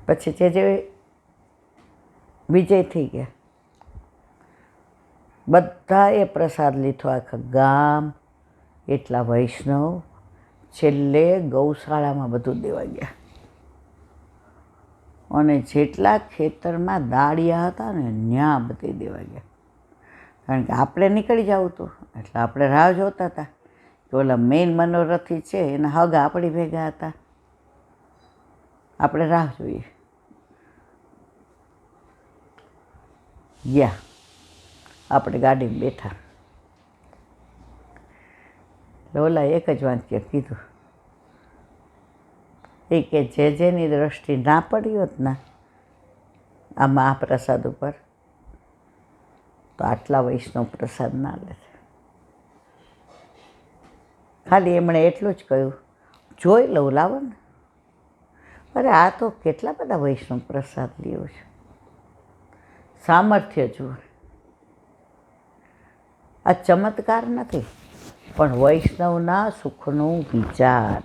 પછી જે વિજય થઈ ગયા, બધાએ પ્રસાદ લીધો, આખા ગામ, એટલા વૈષ્ણવ, છેલ્લે ગૌશાળામાં બધું દેવા ગયા. અને જેટલા ખેતરમાં દાળિયા હતા ને ત્યાં બધી દેવા ગયા. કારણ કે આપણે નીકળી જવું હતું એટલે આપણે રાહ જોતા હતા કે ઓલા મેઇન મનોરથી છે એના હગા આપણી ભેગા હતા, આપણે રાહ જોઈએ. ગયા, આપણે ગાડીમાં બેઠા. ઓલા એક જ વાક્ય કીધું, એ કે જેની દ્રષ્ટિ ના પડી હોત ને આમાં આ પ્રસાદ ઉપર તો આટલા વૈષ્ણવ પ્રસાદ ના લે. ખાલી એમણે એટલું જ કહ્યું, જોઈ લઉં, લાવો ને. અરે આ તો કેટલા બધા વૈષ્ણવ પ્રસાદ લ્યો છે. સામર્થ્ય જુઓ. આ ચમત્કાર નથી પણ વૈષ્ણવના સુખનું વિચાર.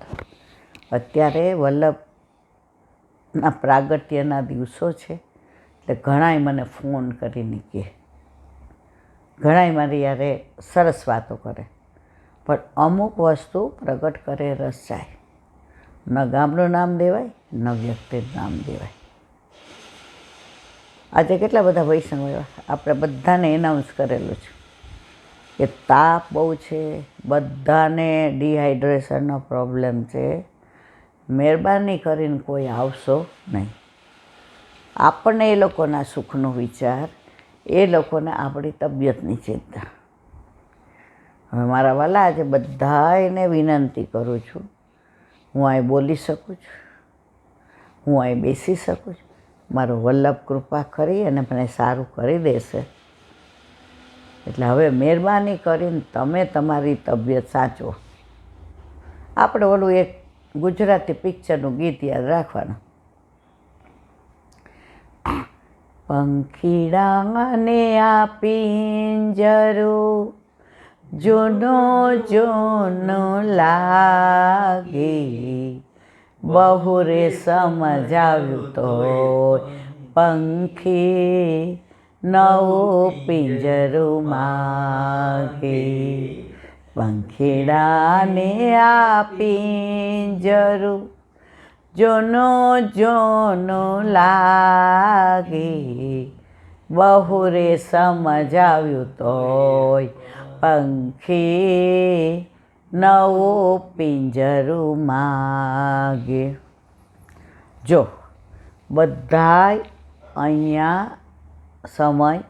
અત્યારે વલ્લભના પ્રાગટ્યના દિવસો છે એટલે ઘણાય મને ફોન કરીને કહે, ઘણાય મારી યારે સરસ વાતો કરે, પણ અમુક વસ્તુ પ્રગટ કરે રસ જાય. ન ગામનું નામ દેવાય ન વ્યક્તિનું નામ દેવાય. આજે કેટલા બધા વૈષ્ણવ એવા, આપણે બધાને એનાઉન્સ કરેલું છે કે તાપ બહુ છે, બધાને ડિહાઈડ્રેશનનો પ્રોબ્લેમ છે, મહેરબાની કરીને કોઈ આવશો નહીં. આપણને એ લોકોના સુખનો વિચાર, એ લોકોને આપણી તબિયતની ચિંતા. હવે મારા વાલા, આજે બધાને વિનંતી કરું છું, હું અહીં બોલી શકું છું, હું અહીં બેસી શકું છું, મારો વલ્લભ કૃપા કરી અને મને સારું કરી દેશે. એટલે હવે મહેરબાની કરીને તમે તમારી તબિયત સાચવો. આપણે ઓલું એક ગુજરાતી પિક્ચરનું ગીત યાદ રાખવાનું, પંખીડાને આ પિંજરું જૂનો જૂનો લાગે, બહુ રે સમજાવ્યું તો પંખી નવું પિંજરું માગે. પંખીડાને આ પિંજરું જોનો જોનો લાગે, બહુ રે સમજાવ્યું તોય પંખી નવું પિંજરું માગે. જો બધાય અહીંયા સમય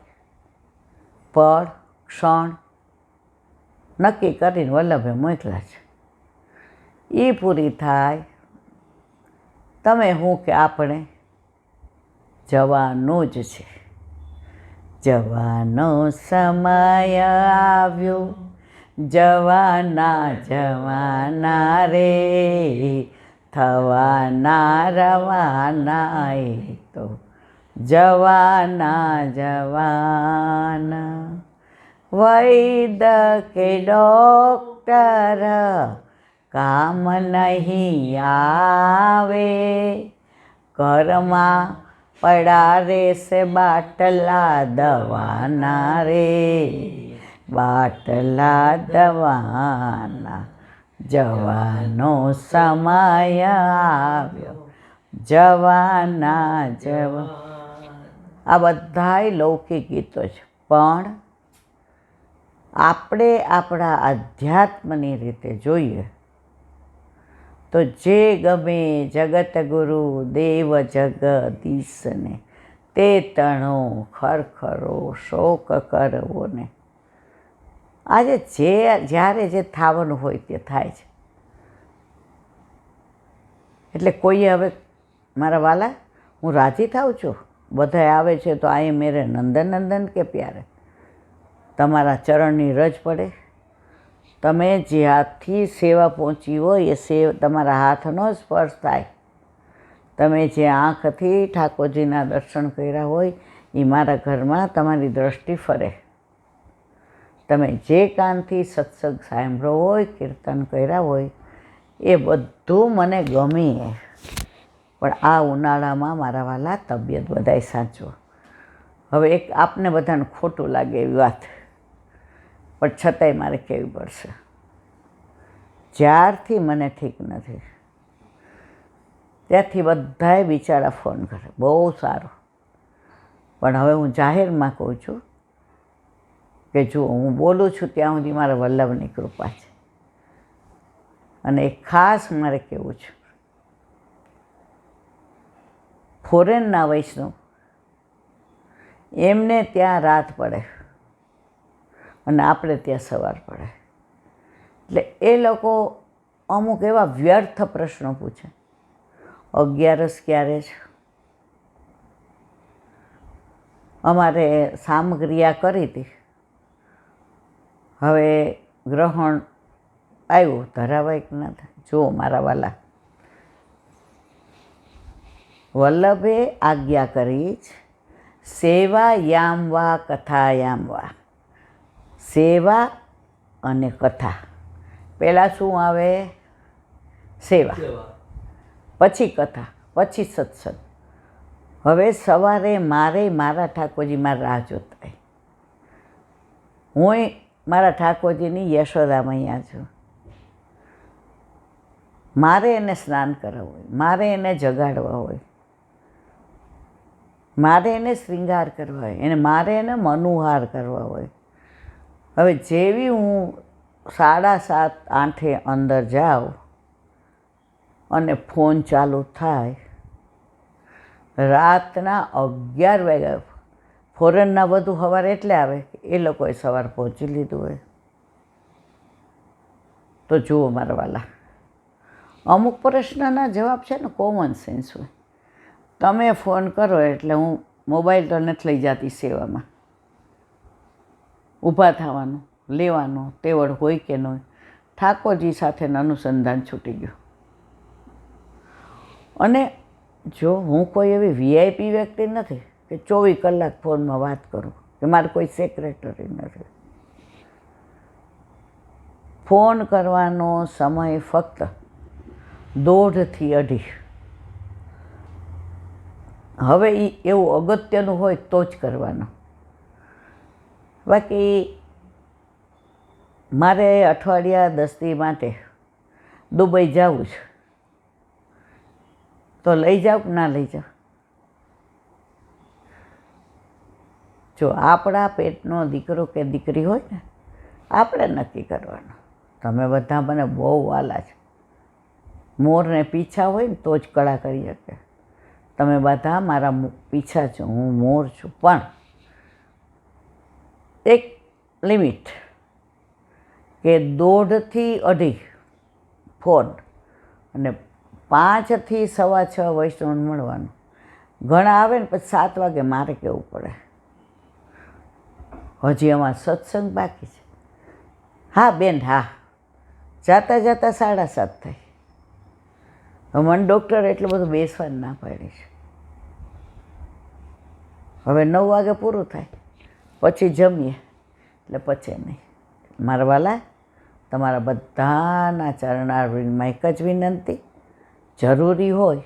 પળ ક્ષણ નક્કી કરીને વલ્લભે મોકલ્યા છે. એ પૂરી થાય તમે હું કે આપણે જવાનું જ છે. જવાનો સમય આવ્યો, જવાના જવાના રે, થવાના રવાના એ તો જવાના જવાના. વૈદ કે ડોક્ટર કામ નહીં આવે, ઘરમાં પડા રહેશે બાટલા દવાના રે, બાટલા દવાના. જવાનો સમય આવ્યો, જવાના જવા. આ બધાય લૌકિક ગીતો છે, પણ આપણે આપણા આધ્યાત્મની રીતે જોઈએ તો જે ગમે જગતગુરુ દેવ જગદીશને, તે તણો ખરખરો શોક કરવો ને. આજે જ્યારે જે થવાનું હોય તે થાય છે. એટલે કોઈએ હવે મારા વાલા, હું રાજી થાઉં છું, બધાય આવે છે તો આએ મેરે નંદન નંદન કે પ્યારે. તમારા ચરણની રજ પડે, તમે જ્યાંથી સેવા પહોંચી હોય એ તમારા હાથનો સ્પર્શ થાય, તમે જે આંખથી ઠાકોરજીના દર્શન કર્યા હોય એ મારા ઘરમાં તમારી દ્રષ્ટિ ફરે, તમે જે કાનથી સત્સંગ સાંભળ્યો હોય, કીર્તન કર્યા હોય, એ બધું મને ગમે. પણ આ ઉનાળામાં મારા વાલા તબિયત બધાય સાચવો. હવે એક આપને બધાને ખોટું લાગે એવી વાત, પણ છતાંય મારે કહેવી પડશે. જ્યારથી મને ઠીક નથી ત્યારથી બધાએ બિચારા ફોન કરે, બહુ સારું. પણ હવે હું જાહેરમાં કહું છું કે જો હું બોલું છું ત્યાં સુધી મારા વલ્લભની કૃપા છે. અને એક ખાસ મારે કહેવું છે, ફોરેનના વૈષ્ણવ એમને ત્યાં રાત પડે અને આપણે ત્યાં સવાર પડે, એટલે એ લોકો અમુક એવા વ્યર્થ પ્રશ્નો પૂછે. 11 ક્યારે છે? અમારે સામક્રિયા કરી હતી, હવે ગ્રહણ આવ્યું, ધરાવાય કે ના થાય. જુઓ મારા વાલા, વલ્લભે આજ્ઞા કરી જ સેવાયામ વા કથાયામ વા. સેવા અને કથા, પહેલાં શું આવે? સેવા, પછી કથા, પછી સત્સંગ. હવે સવારે મારે મારા ઠાકોરજી મારા રાહ જોતા હોય. હું મારા ઠાકોરજીની યશોદા મૈયા છું. મારે એને સ્નાન કરાવવું હોય, મારે એને જગાડવા હોય, મારે એને શ્રૃંગાર કરવા હોય, એને મારે એને મનુહાર કરવા હોય. હવે જેવી હું 7:30-8 અંદર જાઉં અને ફોન ચાલુ થાય, રાતના 11 વાગ્યા. ફોરેનના બધું સવારે એટલે આવે કે એ લોકોએ સવાર પહોંચી લીધું હોય. તો જુઓ મારા વાલા, અમુક પ્રશ્નના જવાબ છે ને કોમન સેન્સ હોય. તમે ફોન કરો એટલે હું મોબાઈલ તો નથી લઈ જતી સેવામાં. ઊભા થવાનું, લેવાનું તેવડ હોય કે ન હોય, ઠાકોરજી સાથેનું અનુસંધાન છૂટી ગયું. અને જો હું કોઈ એવી VIP વ્યક્તિ નથી કે 24 કલાક ફોનમાં વાત કરું, કે મારે કોઈ સેક્રેટરી નથી. ફોન કરવાનો સમય ફક્ત 1.5 થી 2.5. હવે એ એવું અગત્યનું હોય તો જ કરવાનો. બાકી મારે અઠવાડિયા 10 દી માટે દુબઈ જવું છે, તો લઈ જાઓ કે ના લઈ જાઓ? જો આપણા પેટનો દીકરો કે દીકરી હોય ને, આપણે નક્કી કરવાનું. તમે બધા મને બહુ વાલા છે. મોરને પીછા હોય ને તો જ કળા કરી શકે. તમે બધા મારા પીછા છો, હું મોર છું. પણ એક લિમિટ કે 1.5 થી 2.5 ફોન અને 5 થી 6:15 વૈષ્ણવને મળવાનું. ઘણા આવે ને પછી 7 વાગે મારે કહેવું પડે, હજી અમારે સત્સંગ બાકી છે. હા બેન, હા, જાતા 7:30 થાય. મને ડૉક્ટર એટલું બધું બેસવાનું ના પાડી છે. હવે 9 વાગે પૂરું થાય, પછી જમીએ એટલે પચે નહીં. મારા વાલા, તમારા બધાના ચરણારવિંદમાં એક જ વિનંતી, જરૂરી હોય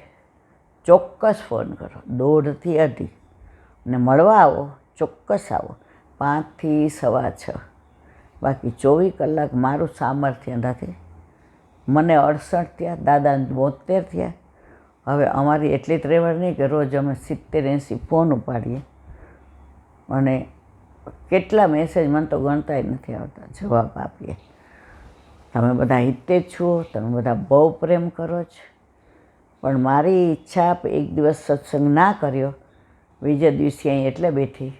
ચોક્કસ ફોન કરો 1.5 થી 2.5, અને મળવા આવો ચોક્કસ આવો 5 થી 6:15. બાકી 24 કલાક મારું સામર્થ્ય નથી. મને 68 થયા, દાદાને 72 થયા. હવે અમારી એટલી ત્રેવડ નહીં કે રોજ અમે 70-80 ફોન ઉપાડીએ, અને કેટલા મેસેજ મને તો ગણતાય નથી આવતા, જવાબ આપીએ. તમે બધા હિતે જ છો, તમે બધા બહુ પ્રેમ કરો છો. પણ મારી ઈચ્છા એક દિવસ સત્સંગ ના કર્યો, બીજે દિવસે અહીં એટલે બેઠી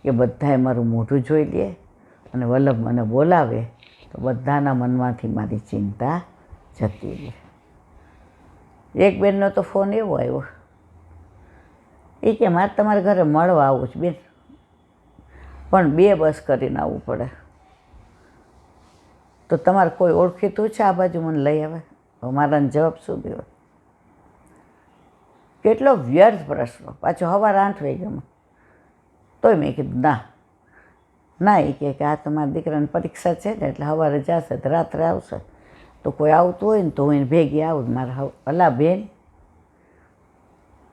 કે બધાએ મારું મોઢું જોઈ લે અને વલ્લભ મને બોલાવે તો બધાના મનમાંથી મારી ચિંતા જતી રહે. એક બેનનો તો ફોન એવો આવ્યો, એ કે મારે તમારા ઘરે મળવા આવવું છે બેન, પણ 2 બસ કરીને આવવું પડે. તો તમારે કોઈ ઓળખીતું છે આ બાજુ મને લઈ આવે? મારાને જવાબ શું દેવો? કેટલો વ્યર્થ પ્રશ્ન. પાછો સવારે 8 વાગ્યામાં. તોય મેં કીધું ના, એ કે આ તમારા દીકરાની પરીક્ષા છે ને એટલે સવારે જશે તો રાત્રે આવશે. તો કોઈ આવતું હોય ને તો હું એને ભેગી આવું. મારા અલા બેન,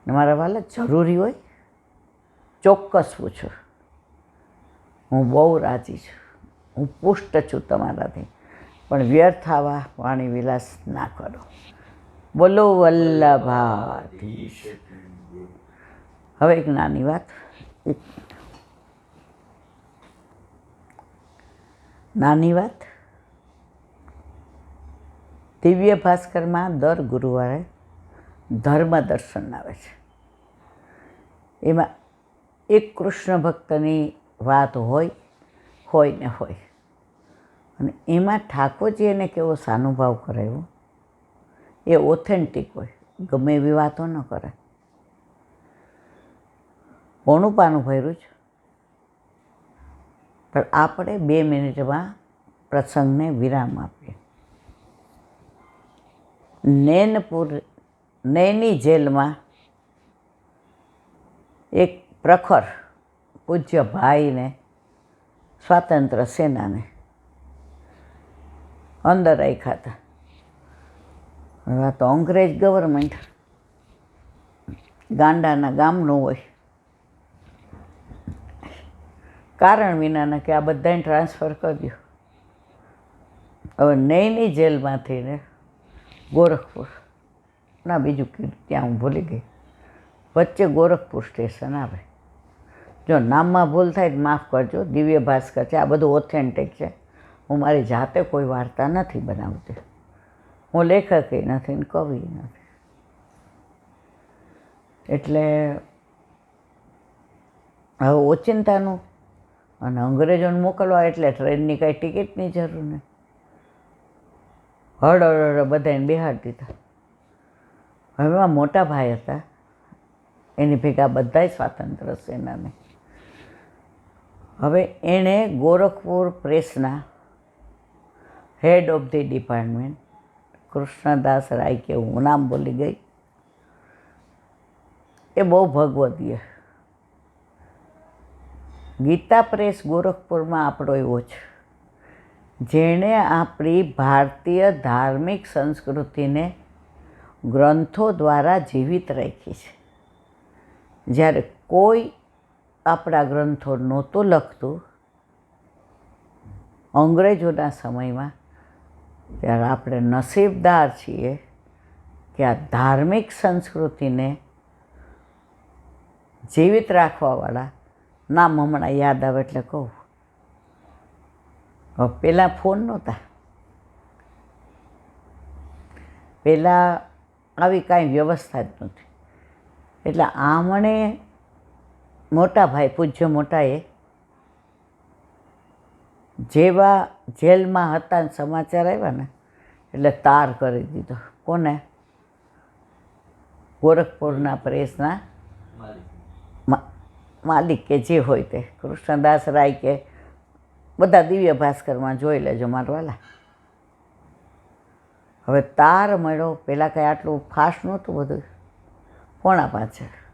ને મારા વાલા જરૂરી હોય ચોક્કસ પૂછો. હું બહુ રાજી છું, હું પુષ્ટ છું તમારાથી, પણ વ્યર્થ આવા વાણી વિલાસ ના કરો. બોલો વલ્લભાધીશ. હવે એક નાની વાત, દિવ્ય ભાસ્કરમાં દર ગુરુવારે ધર્મ દર્શન આવે છે. એમાં એક કૃષ્ણ ભક્તની વાત હોય ને હોય, અને એમાં ઠાકોરજી એને કેવો સાનુભાવ કરાવ્યો એ ઓથેન્ટિક હોય, ગમે એવી વાતો ન કરે. પોણું પાનું ભર્યું છે, પણ આપણે 2 મિનિટમાં પ્રસંગને વિરામ આપીએ. નૈની જેલમાં એક પ્રખર પૂજ્ય ભાઈને, સ્વાતંત્ર્ય સેનાને અંદર રાખ્યા હતા. હવે તો અંગ્રેજ ગવર્મેન્ટ ગાંડાના ગામનું હોય, કારણ વિનાના કે આ બધાને ટ્રાન્સફર કરી દો. હવે નૈની જેલમાંથી ને ગોરખપુર, ના બીજું ત્યાં હું ભૂલી ગઈ, વચ્ચે ગોરખપુર સ્ટેશન આવે. જો નામમાં ભૂલ થાય તો માફ કરજો, દિવ્ય ભાસ્કર છે, આ બધું ઓથેન્ટિક છે. હું મારી જાતે કોઈ વાર્તા નથી બનાવતી, હું લેખકે નથી ને કવિ નથી. એટલે હવે ઓચિંતાનું અને અંગ્રેજોને મોકલવા એટલે ટ્રેનની કાંઈ ટિકિટની જરૂર નહીં. હળ બધાને બેહાડી દીધા. હવે એમાં મોટા ભાઈ હતા, એની ભેગા બધાય સ્વાતંત્ર્ય સેનાને. હવે એણે ગોરખપુર પ્રેસના head of the department Krishnadas Rai, કે હું નામ બોલી ગઈ, એ બહુ ભગવદીય. ગીતા પ્રેસ ગોરખપુરમાં આપણો એવો છે, જેણે આપણી ભારતીય ધાર્મિક સંસ્કૃતિને ગ્રંથો દ્વારા જીવિત રાખી છે. જ્યારે કોઈ આપણા ગ્રંથો નહોતું લખતું અંગ્રેજોના સમયમાં, ત્યારે આપણે નસીબદાર છીએ કે આ ધાર્મિક સંસ્કૃતિને જીવિત રાખવાવાળા નામ હમણાં યાદ આવે એટલે કહું. હવે પહેલાં ફોન નહોતા, પહેલાં આવી કાંઈ વ્યવસ્થા જ નહોતી. એટલે આમણે મોટા ભાઈ પૂજ્ય મોટાએ જેવા જેલમાં હતા ને સમાચાર આવ્યા ને એટલે તાર કરી દીધો. કોને? ગોરખપુરના પ્રેસના માલિક કે જે હોય તે, કૃષ્ણદાસ રાય કે બધા દિવ્ય ભાસ્કરમાં જોઈ લેજો મારવાલા. હવે તાર મળ્યો, પહેલાં કાંઈ આટલું ફાસ્ટ નહોતું બધું, 4:45.